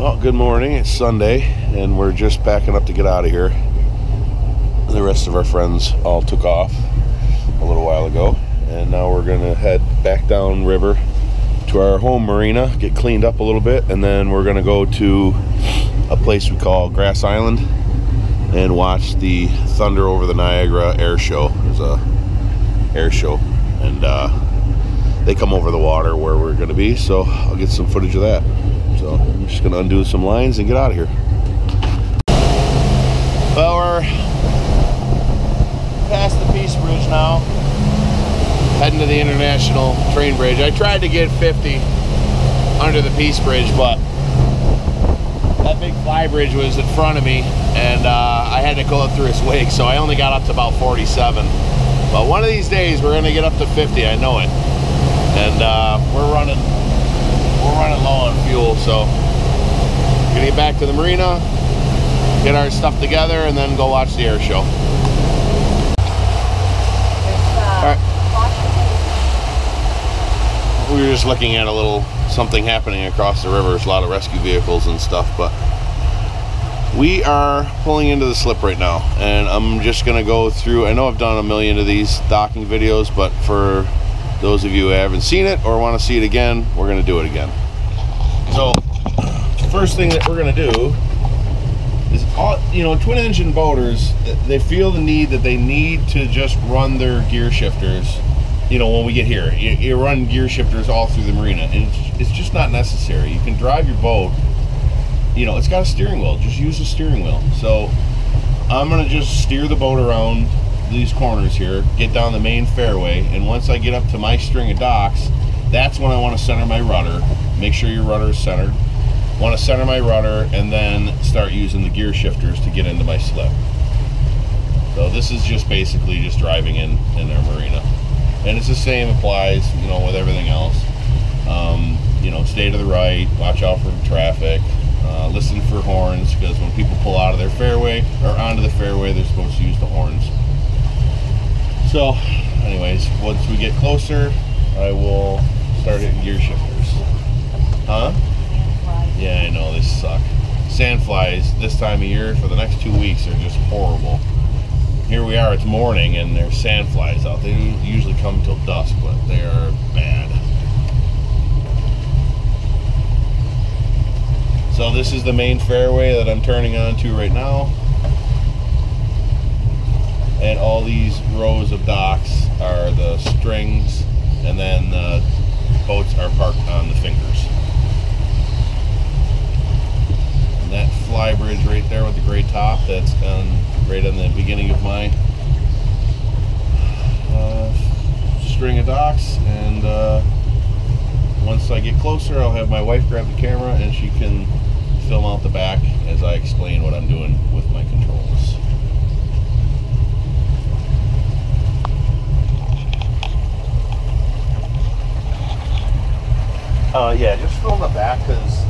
Well, good morning. It's Sunday, and we're just packing up to get out of here. The rest of our friends all took off a little while ago, and now we're going to head back down river to our home marina, get cleaned up a little bit, and then we're going to go to a place we call Grass Island and watch the Thunder Over the Niagara air show. There's a air show, and they come over the water where we're going to be, so I'll get some footage of that. So I'm just going to undo some lines and get out of here. Well, we're past the Peace Bridge now, heading to the International Train Bridge. I tried to get 50 under the Peace Bridge, but that big fly bridge was in front of me, and I had to go up through its wake, so I only got up to about 47. But one of these days, we're going to get up to 50, I know it. And we're running low on fuel, so we're gonna get back to the marina, get our stuff together, and then go watch the air show. All right. We were just looking at a little something happening across the river. There's a lot of rescue vehicles and stuff, but we are pulling into the slip right now, and I'm just gonna go through. I know I've done a million of these docking videos, but for those of you who haven't seen it or want to see it again, we're going to do it again. So, the first thing that we're going to do is, twin engine boaters, they feel the need that they need to just run their gear shifters, when we get here. You run gear shifters all through the marina, and it's just not necessary. You can drive your boat, it's got a steering wheel. Just use the steering wheel. So, I'm going to just steer the boat around these corners here, get down the main fairway, and once I get up to my string of docks, that's when I want to center my rudder. Make sure your rudder is centered. Want to center my rudder and then start using the gear shifters to get into my slip. So this is just basically just driving in our marina, and it's the same applies with everything else. Stay to the right, watch out for traffic, listen for horns, because when people pull out of their fairway or onto the fairway, they're supposed to use the horns. So, anyways, once we get closer, I will start hitting gear shifters. Huh? Yeah, I know, they suck. Sand flies this time of year for the next 2 weeks are just horrible. Here we are, it's morning, and there's sand flies out. They usually come till dusk, but they are bad. So this is the main fairway that I'm turning onto right now. And all these rows of docks are the strings, and then the boats are parked on the fingers. And that fly bridge right there with the gray top, that's right on the beginning of my string of docks. And once I get closer, I'll have my wife grab the camera, and she can film out the back as I explain what I'm doing with my controls. Yeah, just film the back, because,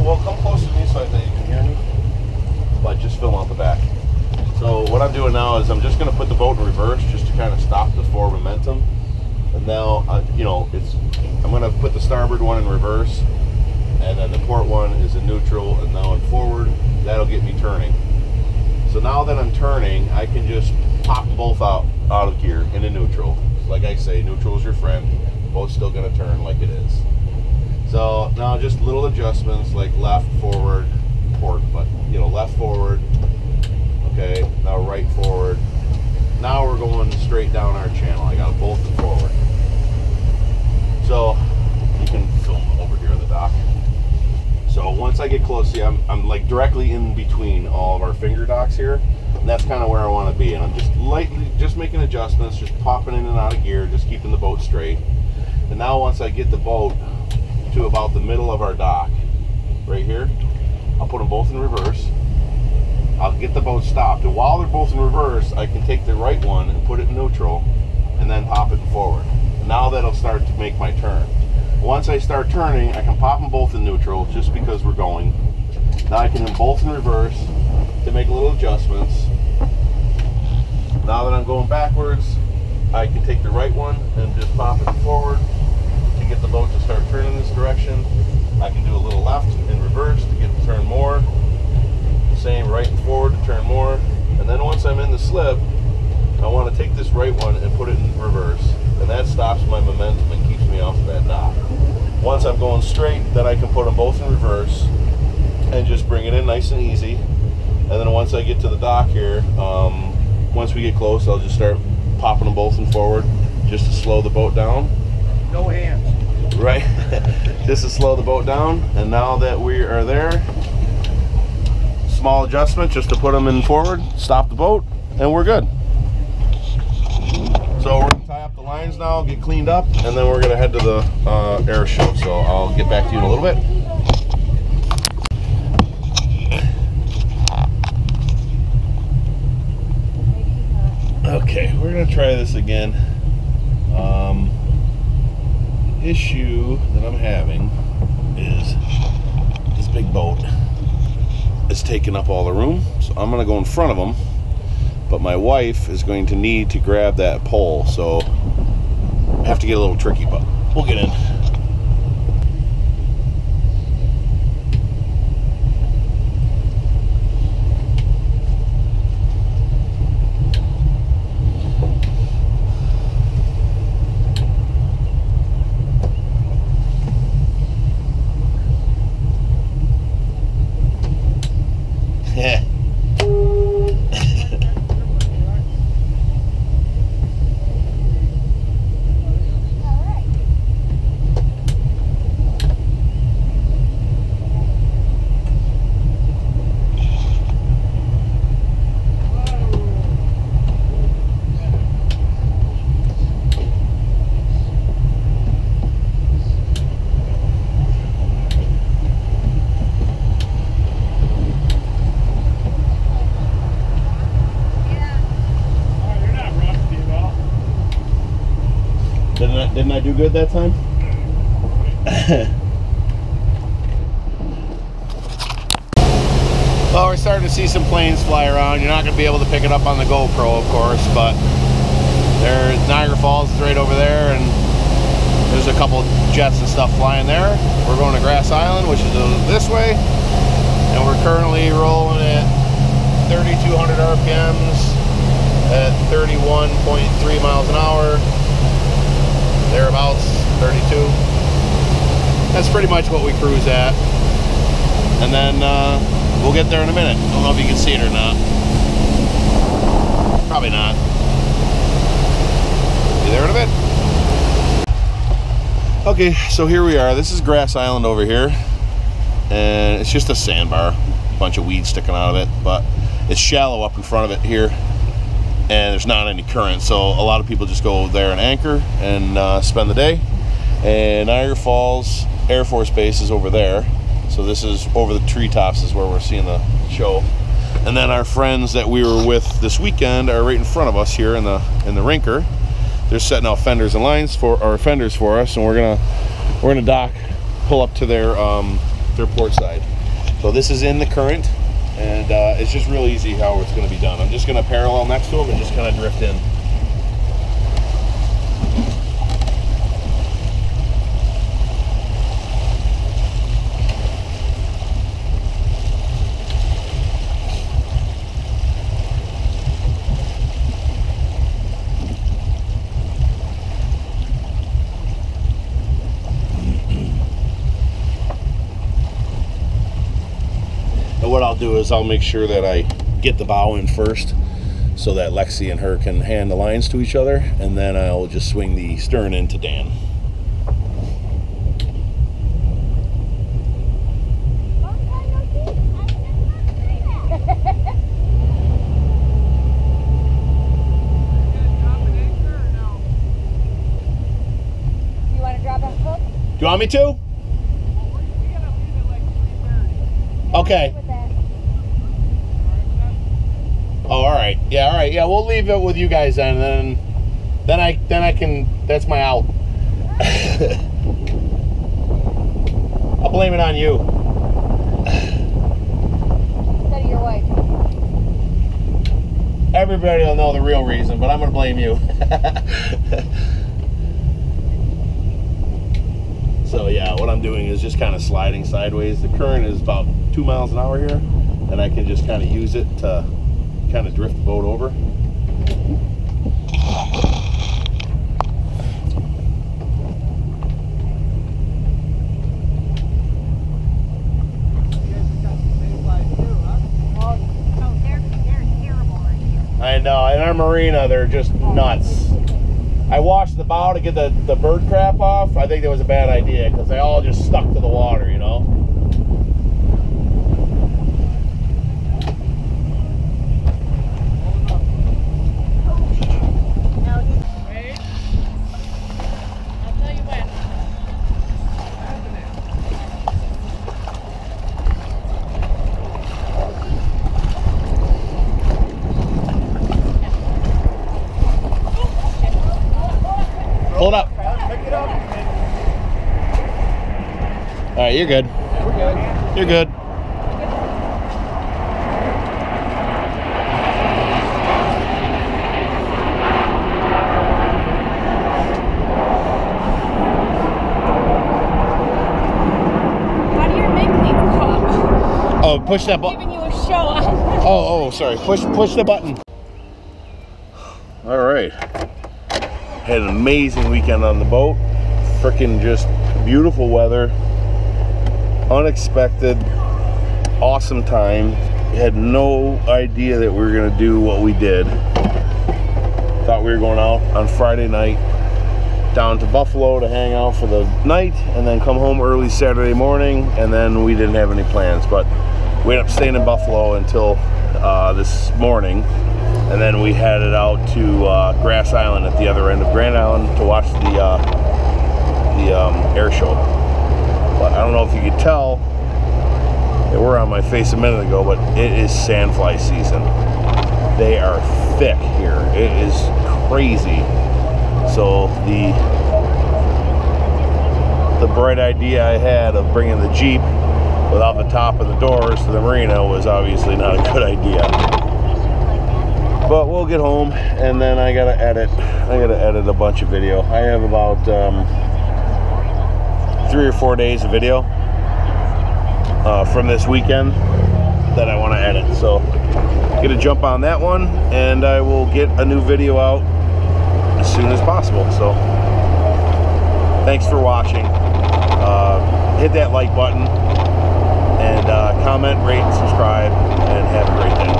well, come closer to me so that you can hear me, but just film out the back. So what I'm doing now is I'm just going to put the boat in reverse just to kind of stop the forward momentum. And now, I'm going to put the starboard one in reverse, and then the port one is in neutral, and now in forward. That'll get me turning. So now that I'm turning, I can just pop them both out of gear into neutral. Like I say, neutral is your friend. Boat's still going to turn like it is. So now just little adjustments like left, forward, port, but left, forward. Okay, now right, forward. Now we're going straight down our channel. I got both forward. So you can film over here on the dock. So once I get close, see, I'm like directly in between all of our finger docks here, and that's kind of where I want to be. And I'm just lightly making adjustments, just popping in and out of gear, just keeping the boat straight. And now once I get the boat to about the middle of our dock, right here, I'll put them both in reverse. I'll get the boat stopped, and while they're both in reverse, I can take the right one and put it in neutral, and then pop it forward. Now that'll start to make my turn. Once I start turning, I can pop them both in neutral, just because we're going. Now I can do them both in reverse to make little adjustments. Now that I'm going backwards, I can take the right one and just pop it forward to get the boat to start turning this direction. I can do a little left and reverse to get to turn more. Same right and forward to turn more. And then once I'm in the slip, I want to take this right one and put it in reverse. And that stops my momentum and keeps me off of that dock. Once I'm going straight, then I can put them both in reverse and just bring it in nice and easy. And then once I get to the dock here, once we get close, I'll just start popping them both in forward just to slow the boat down. No hands. Right, just to slow the boat down. And now that we are there, small adjustment just to put them in forward, stop the boat, and we're good. So we're gonna tie up the lines now, get cleaned up, and then we're gonna head to the air show. So I'll get back to you in a little bit. Okay, we're gonna try this again. The issue that I'm having is this big boat is taking up all the room, so I'm gonna go in front of them, but my wife is going to need to grab that pole, so I have to get a little tricky, but we'll get in. Didn't I do good that time? Well, we're starting to see some planes fly around. You're not going to be able to pick it up on the GoPro, of course, but there's Niagara Falls is right over there, and there's a couple jets and stuff flying there. We're going to Grass Island, which is this way, and we're currently rolling at 3,200 RPMs at 31.3 miles an hour. Thereabouts, 32. That's pretty much what we cruise at. And then we'll get there in a minute. I don't know if you can see it or not. Probably not. Be there in a bit. Okay, so here we are. This is Grass Island over here. And it's just a sandbar. A bunch of weeds sticking out of it. But it's shallow up in front of it here. And there's not any current, so a lot of people just go there and anchor and spend the day. And Niagara Falls Air Force Base is over there, so this is over the treetops is where we're seeing the show. And then our friends that we were with this weekend are right in front of us here in the rinker. They're setting out fenders and lines for our fenders for us, and we're gonna dock, pull up to their port side. So this is in the current. And it's just real easy how it's going to be done. I'm just going to parallel next to them and just kind of drift in. What I'll do is I'll make sure that I get the bow in first so that Lexi and her can hand the lines to each other, and then I'll just swing the stern into Dan. You want to drop a hook? Do you want me to? Okay. Oh, all right. Yeah, all right. Yeah, we'll leave it with you guys then. And then I can. That's my out. I'll blame it on you. Instead of your wife. Everybody will know the real reason, but I'm gonna blame you. So yeah, what I'm doing is just kind of sliding sideways. The current is about 2 miles an hour here, and I can just kind of use it to kind of drift the boat over. I know, in our marina, they're just nuts. I washed the bow to get the bird crap off. I think that was a bad idea because they all just stuck to the water, you know? Wait. I'll tell you when. Pull it up. Pick it up. All right, you're good. We're good. You're good. How do your big cleats go up? Oh, push that button. Giving you a show. Oh, sorry. Push the button. All right. Had an amazing weekend on the boat. Freaking just beautiful weather. Unexpected. Awesome time. Had no idea that we were gonna do what we did. Thought we were going out on Friday night down to Buffalo to hang out for the night and then come home early Saturday morning, and then we didn't have any plans, but we ended up staying in Buffalo until this morning, and then we headed out to Grass Island at the other end of Grand Island to watch the air show. But I don't know if you could tell, they were on my face a minute ago, but it is sandfly season. They are thick here. It is crazy. So the bright idea I had of bringing the Jeep without the top of the doors to the marina was obviously not a good idea. But we'll get home, and then I gotta edit a bunch of video. I have about 3 or 4 days of video from this weekend that I want to edit. So get a jump on that one, and I will get a new video out as soon as possible. So thanks for watching. Hit that like button, and comment, rate, and subscribe, and have a great day.